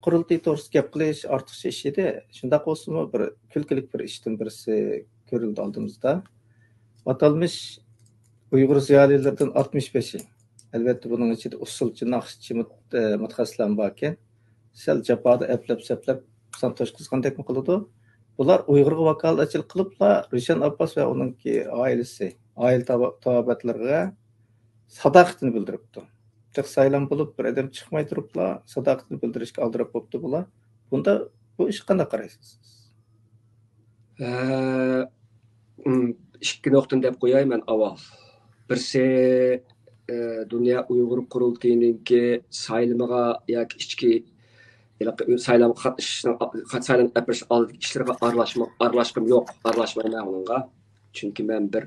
Qurultay to'g'risida gap qilish ortiqcha ish edi. Shundoq bo'lsa-mu, bir kulkilik bir ishdan birisi ko'rildi oldimizda. Atalmış Uyg'ur ziyolilaridan 65'i. Albatta buning ichida usulchi, naqshchi mutaxassislar bor ekan. Sal jafoda eplab-saplab son to'shqizgandek qiladi. Bular Uyg'urga vakolatchilik qilibla Rishon Abbos va uningki oilasi, oila tabobatlarga sadoqatini bildiribdi. Tek saylan bulup bir adam çıkmay turupla sadaqatini bildirishga aldirib bo'pti bular. Bunda bu ish qanday qaraysiz? Ikki nuqtani deb qo'yay men avval. Birsi Dünya Uyg'ur qurultayiningki saylimiga yoki ichki saylam saylam apirish ishlarga aralashmam yo'q, aralashmayman unga. Chunki men bir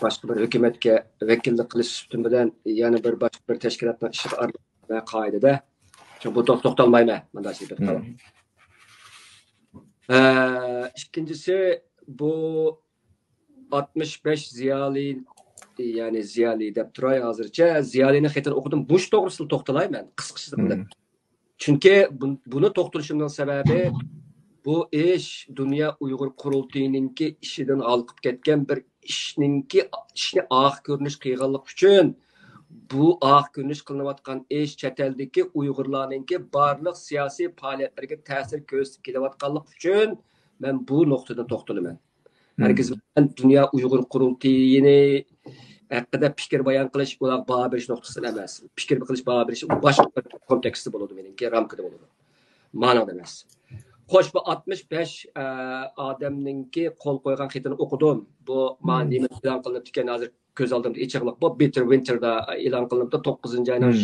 başka bir hükümetke vekillik qilish üstün bilen yani bir başka bir teşkilatla işe aralashmay qoidada. Çünkü bu to'xtalmayman. Bunday şey to'xtalam. İkincisi bu 65 ziyali yani ziyali deb turay hozircha ziyalini xetin o'qidim. Bu ish to'g'risida to'xtalayman qisqacha. Çünkü bunu to'xtalishimning sababi bu ish Dünya Uyg'ur qurultayininki ishidan olqib ketgan bir ishni oq ko'rinish qilganlik uchun bu oq ko'rinish qilinayotgan ish chet eldagi Uyg'urlarninki barliq siyosiy faoliyatlarga ta'sir ko'rsatib kelayotganlik uchun men bu nuqtadan to'xtalaman. Herkes Dünya Uyg'ur qurultayini haqida fikr bayon qilish ular baho berish nuqtasi emas. Fikr qilish baho berish boshqa bir kontekstda bo'ladi meningki, ramkada bo'ladi. Ma'noda emas. Xo'sh, bu 65 odamninki qo'l qo'ygan xatini o'qidim. Bu ma'ni e'lon qilinib ekan hozir ko'z oldimda ichiqliq bu Bitter Winter'da e'lon qilinibdi, 9-oyning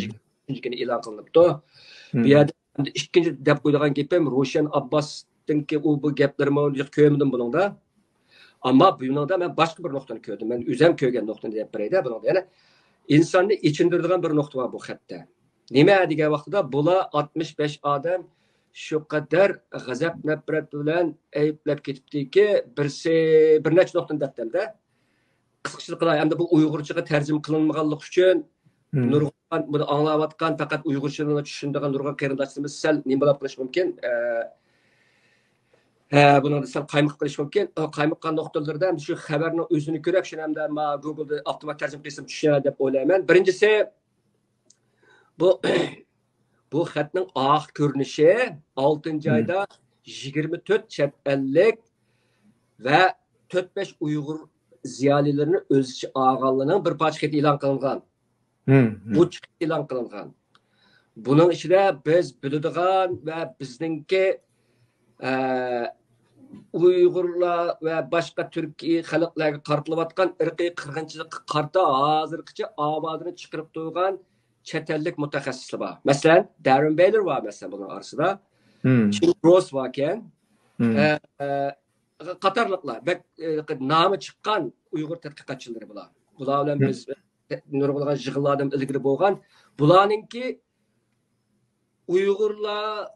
3-kuni e'lon qilinibdi. Bu yerda ikkinchi deb qo'ygan gapim Roshan Abbosninki u bu gaplarni ko'rmadim buningda. Ama buningda men boshqa bir nuqtani ko'rdim. Men o'zim ko'rgan nuqtani deb berayda. Buningda yana insonni ichindiradigan bir nuqta bor bu xatda. Nima degan vaqtida bular 65 odam shu qadar g'azab nafrat bilan ayblab ketibdiki, bir necha nuqtani debdimda. Qisqacha qilay, hamda bu Uyg'urchaga tarjima qilinmaganlik uchun nurg'on buni anglayotgan faqat Uyg'urchani tushunadigan nurg'on qarindoshlarimiz sal nima bo'lib qilish mumkin. Bunu da sen kaymak qilish mumkin. Kaymakkan noktalarda şu xabarning o'zini ko'rib, shuni hamda Google'da avtomat tarjima qilsam tushunadi deb o'ylayman. Birinchisi bu xatning oq ko'rinishi 6-oyda 24 chet ellik va 4-5 Uyg'ur ziyolilarini o'z ichi olganligining bir parcha xati e'lon qilingan. Bu e'lon qilingan. Buning ichida biz biladigan va bizningki Uyg'urlar va boshqa Türkiye xalqlarga qaratilayotgan irqiy qirg'inchilikqa qarta hozirgacha ovozini chiqarib turgan chet ellik mutaxassislar bor. Masalan, Darren Baylor var mesela bunun arasında. Jim Ross var ekan. Qatarlıqlar nomi chiqqan Uyg'ur tadqiqotchilari bular. Bular bilan biz nurg'ulg'an yig'inlardan ilgari bo'lgan. Bularningki Uyg'urlar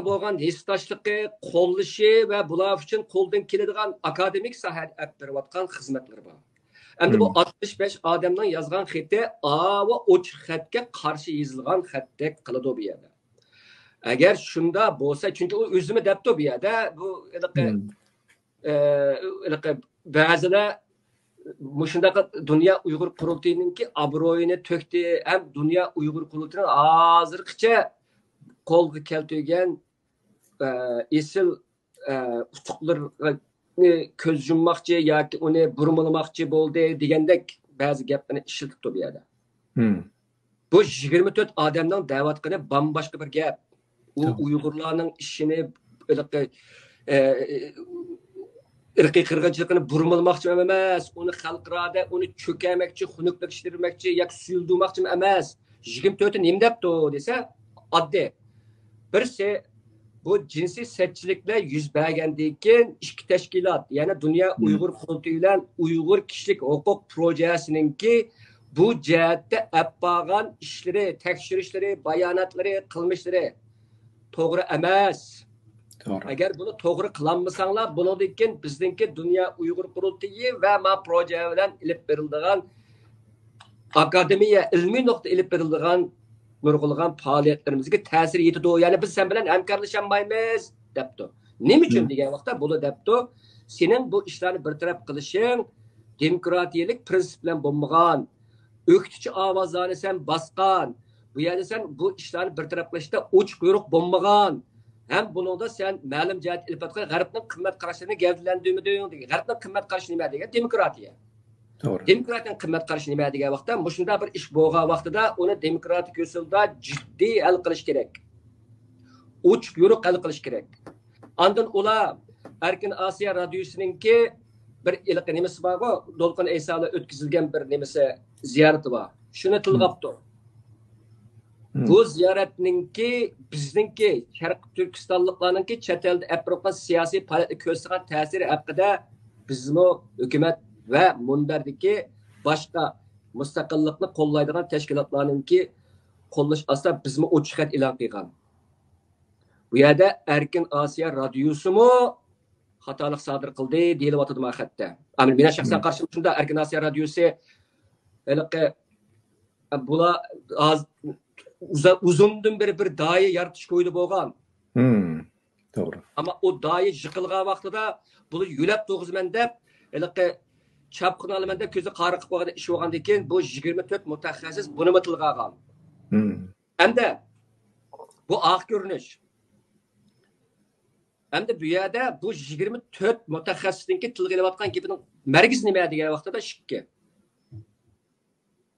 bo'lgan hissdoshligi, qo'llashi va bular uchun qo'ldan keladigan akademik sohada olib berayotgan xizmatlar bor. Endi bu 65 odamning yozgan xati va ochiq xatga qarshi yozilgan xatdek qiladi bu yerda. Agar shunda bo'lsa, chunki u o'zimi debdi bu yerda, bu ba'zilar mushundaqa Dünya Uyg'ur qurultayininki obro'yini to'kdi, ham Dünya Uyg'ur qurultayining hozirgacha qo'lga keltirgan esil utuqlarni ko'z yummoqchi yoki uni burmalamoqchi bo'ldi degandek ba'zi gaplarni ishlatibdi bu yerda. Bu 24 odamning da'vat qilib boshqa bir gap. U Uyg'urlarning ishini irqiy qirg'inchilikni burmalamoqchi emas, uni xalqroda uni cho'kamoqchi, xunuklashtirmoqchi yoki suyuldirmoqchi emas. 24 nima debdi desa, oddiy. Birisi bu jinsiy setchiliklar yuz bergandan keyin ikki tashkilot, ya'ni Dünya Uyg'ur qurultayi bilan Uyg'ur kishilik huquq projesininki bu jihatda olib ishlari, tekshirishlari, bayonotlari, qilmishlari to'g'ri emas. Agar buni to'g'ri qilolmasanglar, bundan keyin bizningki Dünya Uyg'ur qurultayi va ma proje bilan ilib beriladigan akademiya ilmiy nuqta ilib beriladigan nurg'ulg'an faoliyatlarimizga ta'sir yetadi. Ya'ni biz sen bilan hamkorlashamaymiz debdi. Nima uchun degan vaqtda bu debdi, sening bu ishlarni bir taraf qilishing demokratiyalik prinsip bilan bo'lmagan, o'qituvchi ovozlarni sen bosgan, bu yerda sen bu ishlarni bir taraf qilishda uch quyruq bo'lmagan. Hem bununda sen ma'lum jihat ilib atgan g'arbning qimmat qarashlarini gavdalantirmading degan. G'arbning qimmat qarashi nima degan? Demokratiya. To'g'ri. Demokratiyaning qimmat qarashi nima degan vaqtda, mushunda bir ish bo'lgan vaqtida uni demokratik usulda jiddiy hal qilish kerak. Uch quyruq hal qilish kerak. Ondan ular Erkin Osiyo radiosiningki bir ilq nimasi bor-ku, Dolqin Aysola o'tkazilgan bir nimasi ziyorati bor. Shuni tilg'abdi. Bu ziyoratninki bizningki Sharq Turkistonliklarningki chet elda apropa siyosiy faoliyatga ko'rsatgan ta'siri haqida bizmi hukumat va munbardagi boshqa mustaqillikni qo'llaydigan tashkilotlarningki qo'llash asosida bizmi ochiq xat e'lon qilgan. Bu yerda Erkin Osiyo radiosimi xatolik sodir qildi deyilyapti bu xatda. Ammo men shaxsan qarshim shunda Erkin Osiyo radiosi bular uzundan beri bir dayi yaratish ko'ydi bo'lgan. To'g'ri. Ammo o dayi yiqilgan vaqtida buni yulab to'g'izman deb, chapqin olaman deb ko'zi qariqib qolgan ish bo'lgandan keyin bu 24 mutaxassis buni tilg'agan. Hamda bu oq ko'rinish. Hamda bu yerda bu 24 mutaxassisningki tilg'ilayotgan gapining markazi nima degan vaqtida shikki.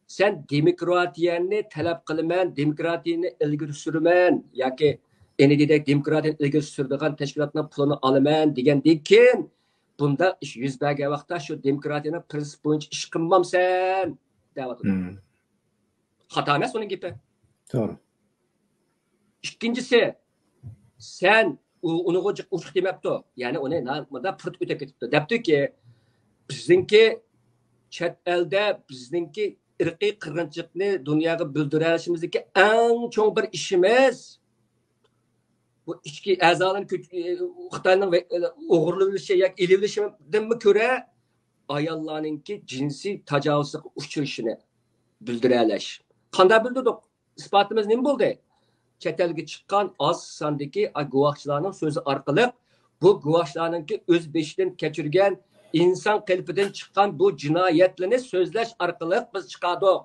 Sen demokratiyani talab qilaman, demokratiyani ilgari suraman yoki enidek demokratiyani ilgari suradigan tashkilotning pulini olaman degandan keyin bunda ish yuz bergan vaqtda shu demokratiyaning prinsip bo'yicha ish qilmamsan deyapti. Xato emas uning gapi. To'g'ri. Ikkinchisi, sen uni uchiq demabdi. Ya'ni uni namada purt o'tib ketibdi. Debdiki, bizningki chet elda bizningki irqiy qirg'inchilikni dunyoga bildirishimizdagi eng cho'ng bir ishimiz bu ichki a'zolarning Xitoyning o'g'irlanishi yoki elinishidan ko'ra ayollarningki jinsiy tajovuzga uchrashini bildirash. Qanday bildirdik? Isbotimiz nima bo'ldi? Chet elga chiqqan oz sondagi guvohchilarning so'zi orqali bu guvohchilarningki o'z beshidan kechirgan inson qalbidan chiqqan bu jinoyatlarni so'zlash orqali biz chiqardik.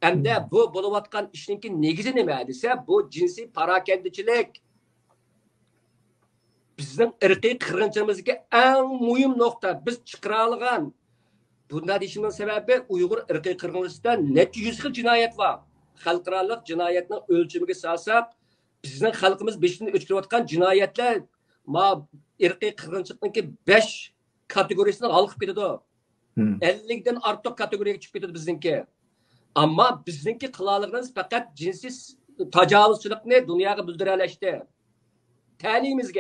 Hamda bu bo'layotgan ishninki negizi nima desa, bu jinsiy parokandachilik. Bizning irqiy qirg'inchiligimizga eng muhim nuqta biz chiqara olgan. Bunday deyishimning sababi Uyg'ur irqiy qirg'inchiligida necha yuz xil jinoyat bor. Xalqaro jinoyatning o'lchamiga solsak, bizning xalqimiz beshidan o'tkazayotgan jinoyatlar ma irqiy qirg'inchilikning 5 kategorisini olib ketadi. 50dan ortiq kategoriyaga chiqib ketadi bizningki. Ammo bizningki qilaligimiz faqat jinsiy tajovuzchilikni dunyoga bildiralashdi. Ta'limimizga